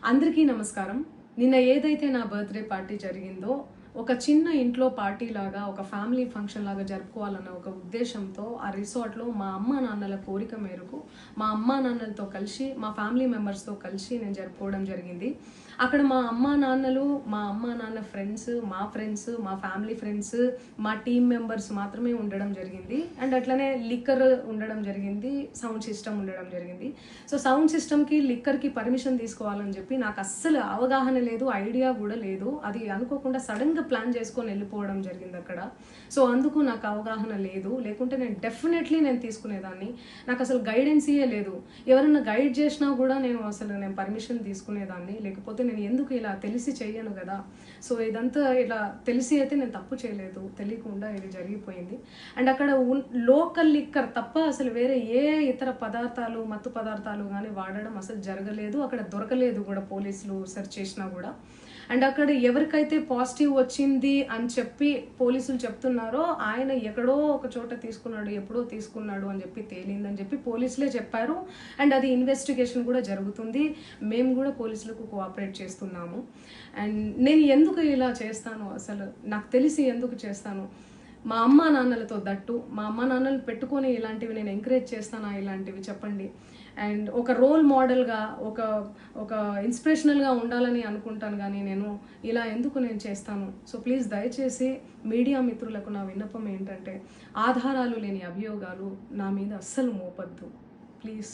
అందరికీ నమస్కారం. నిన్న ఏదైతే నా బర్త్డే పార్టీ జరిగిందో ఒక చిన్న ఇంట్లో పార్టీ లాగా ఒక ఫ్యామిలీ ఫంక్షన్ లాగా జరుపుకోవాలన్న ఒక ఉద్దేశంతో ఆ రిసార్ట్లో మా అమ్మా నాన్నల కోరిక మేరకు మా అమ్మా నాన్నలతో కలిసి మా ఫ్యామిలీ మెంబర్స్తో కలిసి నేను జరుపుకోవడం జరిగింది. అక్కడ మా అమ్మా నాన్న ఫ్రెండ్స్, మా ఫ్యామిలీ ఫ్రెండ్స్, మా టీమ్ మెంబర్స్ మాత్రమే ఉండడం జరిగింది. అండ్ అట్లనే లిక్కర్ ఉండడం జరిగింది, సౌండ్ సిస్టమ్ ఉండడం జరిగింది. సో సౌండ్ సిస్టమ్కి లిక్కర్కి పర్మిషన్ తీసుకోవాలని చెప్పి నాకు అస్సలు అవగాహన లేదు, ఐడియా కూడా లేదు. అది అనుకోకుండా సడన్గా ప్లాన్ చేసుకొని వెళ్ళిపోవడం జరిగింది అక్కడ. సో అందుకు నాకు అవగాహన లేదు, లేకుంటే నేను డెఫినెట్లీ నేను తీసుకునేదాన్ని. నాకు అసలు గైడెన్సీయే లేదు. ఎవరైనా గైడ్ చేసినా కూడా నేను పర్మిషన్ తీసుకునేదాన్ని, లేకపోతే నేను ఎందుకు ఇలా తెలిసి చెయ్యను కదా. సో ఇదంతా ఇలా తెలిసి అయితే నేను తప్పు చేయలేదు, తెలియకుండా ఇది జరిగిపోయింది. అండ్ అక్కడ లోకల్ లిక్కర్ తప్ప అసలు వేరే ఏ ఇతర పదార్థాలు, మత్తు పదార్థాలు కానీ వాడడం అసలు జరగలేదు. అక్కడ దొరకలేదు కూడా, పోలీసులు సెర్చ్ చేసినా కూడా. అండ్ అక్కడ ఎవరికైతే పాజిటివ్ వచ్చింది అని చెప్పి పోలీసులు చెప్తున్నారో ఆయన ఎక్కడో ఒక చోట తీసుకున్నాడు, ఎప్పుడో తీసుకున్నాడు అని చెప్పి తేలిందని చెప్పి పోలీసులే చెప్పారు. అండ్ అది ఇన్వెస్టిగేషన్ కూడా జరుగుతుంది. మేము కూడా పోలీసులకు కోఆపరేట్ చేస్తున్నాము. అండ్ నేను ఎందుకు ఇలా చేస్తాను, అసలు నాకు తెలిసి ఎందుకు చేస్తాను, మా అమ్మా నాన్నలతో దట్టు మా అమ్మా నాన్నలు పెట్టుకొని ఇలాంటివి నేను ఎంకరేజ్ చేస్తానా, ఇలాంటివి చెప్పండి. అండ్ ఒక రోల్ మోడల్గా, ఒక ఇన్స్పిరేషనల్గా ఉండాలని అనుకుంటాను, కానీ నేను ఇలా ఎందుకు నేను చేస్తాను. సో ప్లీజ్ దయచేసి మీడియా మిత్రులకు నా విన్నపం ఏంటంటే, ఆధారాలు లేని అభియోగాలు నా మీద అస్సలు మోపద్దు ప్లీజ్.